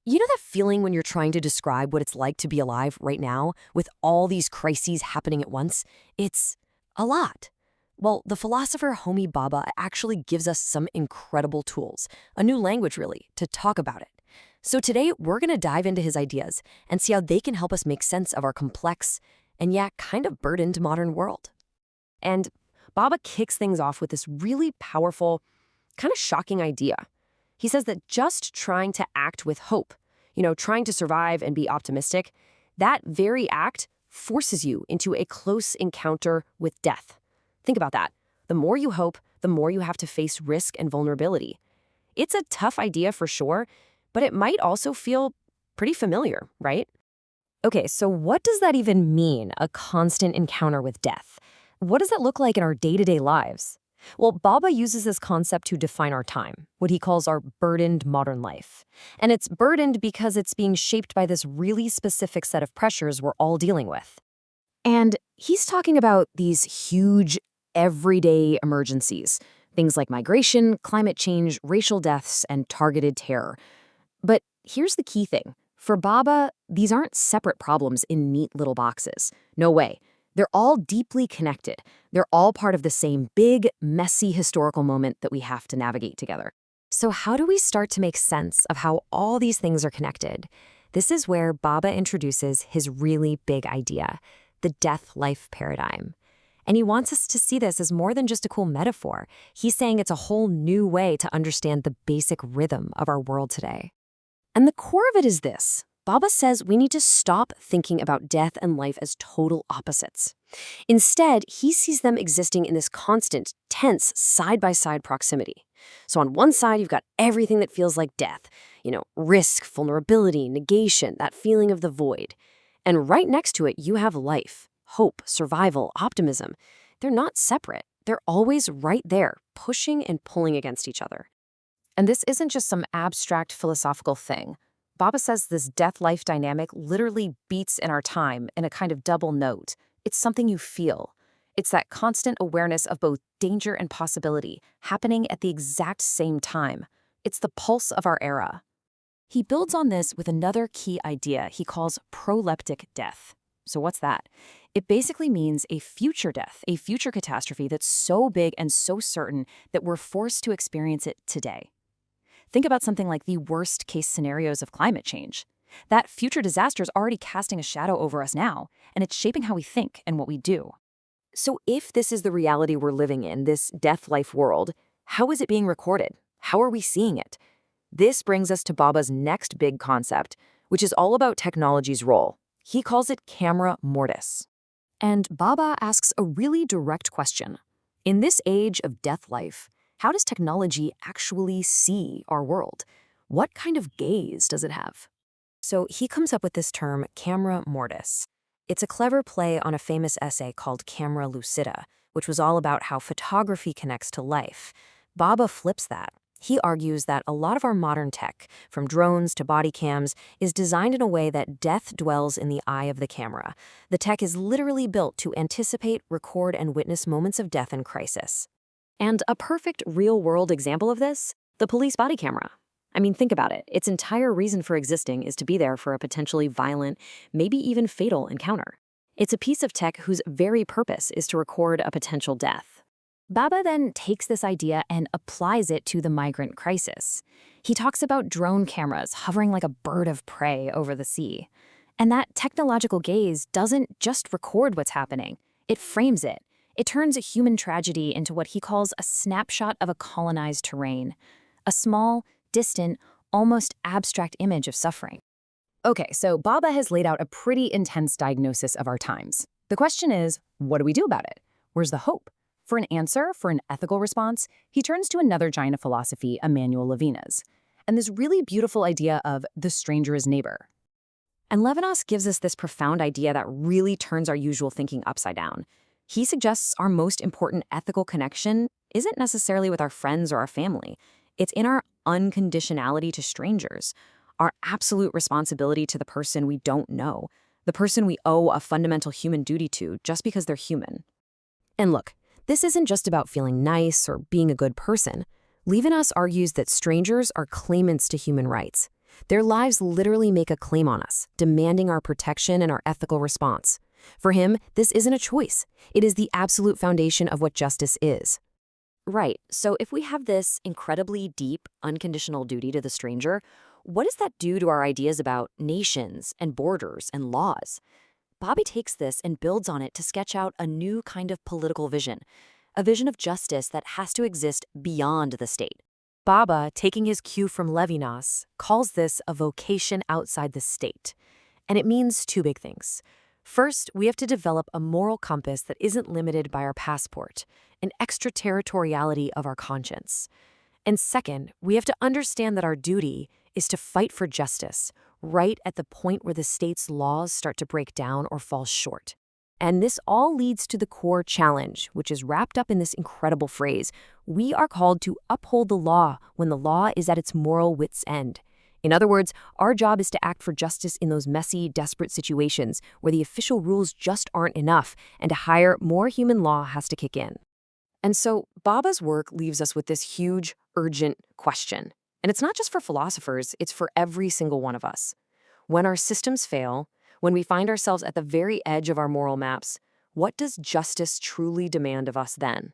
You know that feeling when you're trying to describe what it's like to be alive right now, with all these crises happening at once? It's a lot. Well, the philosopher Homi Bhabha actually gives us some incredible tools, a new language really, to talk about it. So today, we're going to dive into his ideas and see how they can help us make sense of our complex and yet kind of burdened modern world. And Bhabha kicks things off with this really powerful, kind of shocking idea. He says that just trying to act with hope, trying to survive and be optimistic, that very act forces you into a close encounter with death. Think about that. The more you hope, the more you have to face risk and vulnerability. It's a tough idea for sure, but it might also feel pretty familiar, right? Okay, so what does that even mean, a constant encounter with death? What does that look like in our day-to-day lives? Well, Baba uses this concept to define our time, what he calls our burdened modern life. And it's burdened because it's being shaped by this really specific set of pressures we're all dealing with. And he's talking about these huge, everyday emergencies, things like migration, climate change, racial deaths, and targeted terror. But here's the key thing. For Baba, these aren't separate problems in neat little boxes. No way. They're all deeply connected. They're all part of the same big, messy historical moment that we have to navigate together. So how do we start to make sense of how all these things are connected? This is where Baba introduces his really big idea, the death-life paradigm. And he wants us to see this as more than just a cool metaphor. He's saying it's a whole new way to understand the basic rhythm of our world today. And the core of it is this. Baba says we need to stop thinking about death and life as total opposites. Instead, he sees them existing in this constant, tense, side-by-side proximity. So on one side, you've got everything that feels like death, risk, vulnerability, negation, that feeling of the void. And right next to it, you have life, hope, survival, optimism. They're not separate. They're always right there, pushing and pulling against each other. And this isn't just some abstract philosophical thing. Baba says this death-life dynamic literally beats in our time in a kind of double note. It's something you feel. It's that constant awareness of both danger and possibility happening at the exact same time. It's the pulse of our era. He builds on this with another key idea he calls proleptic death. So what's that? It basically means a future death, a future catastrophe that's so big and so certain that we're forced to experience it today. Think about something like the worst-case scenarios of climate change. That future disaster is already casting a shadow over us now, and it's shaping how we think and what we do. So if this is the reality we're living in, this death-life world, how is it being recorded? How are we seeing it? This brings us to Baba's next big concept, which is all about technology's role. He calls it camera mortis. And Baba asks a really direct question. In this age of death-life, how does technology actually see our world? What kind of gaze does it have? So he comes up with this term, camera mortis. It's a clever play on a famous essay called Camera Lucida, which was all about how photography connects to life. Baba flips that. He argues that a lot of our modern tech, from drones to body cams, is designed in a way that death dwells in the eye of the camera. The tech is literally built to anticipate, record, and witness moments of death and crisis. And a perfect real-world example of this? The police body camera. I mean, think about it. Its entire reason for existing is to be there for a potentially violent, maybe even fatal encounter. It's a piece of tech whose very purpose is to record a potential death. Baba then takes this idea and applies it to the migrant crisis. He talks about drone cameras hovering like a bird of prey over the sea. And that technological gaze doesn't just record what's happening, it frames it. It turns a human tragedy into what he calls a snapshot of a colonized terrain, a small, distant, almost abstract image of suffering. Okay, so Baba has laid out a pretty intense diagnosis of our times. The question is, what do we do about it? Where's the hope? For an answer, for an ethical response, he turns to another giant of philosophy, Emmanuel Levinas, and this really beautiful idea of the stranger as neighbor. And Levinas gives us this profound idea that really turns our usual thinking upside down. He suggests our most important ethical connection isn't necessarily with our friends or our family. It's in our unconditionality to strangers, our absolute responsibility to the person we don't know, the person we owe a fundamental human duty to just because they're human. And look, this isn't just about feeling nice or being a good person. Levinas argues that strangers are claimants to human rights. Their lives literally make a claim on us, demanding our protection and our ethical response. For him, this isn't a choice. It is the absolute foundation of what justice is. Right, so if we have this incredibly deep, unconditional duty to the stranger, what does that do to our ideas about nations and borders and laws? Bobby takes this and builds on it to sketch out a new kind of political vision, a vision of justice that has to exist beyond the state. Baba, taking his cue from Levinas, calls this a vocation outside the state. And it means two big things. First, we have to develop a moral compass that isn't limited by our passport, an extraterritoriality of our conscience. And second, we have to understand that our duty is to fight for justice, right at the point where the state's laws start to break down or fall short. And this all leads to the core challenge, which is wrapped up in this incredible phrase: we are called to uphold the law when the law is at its moral wit's end. In other words, our job is to act for justice in those messy, desperate situations where the official rules just aren't enough, and to hire more human law has to kick in. And so Baba's work leaves us with this huge, urgent question. And it's not just for philosophers, it's for every single one of us. When our systems fail, when we find ourselves at the very edge of our moral maps, what does justice truly demand of us then?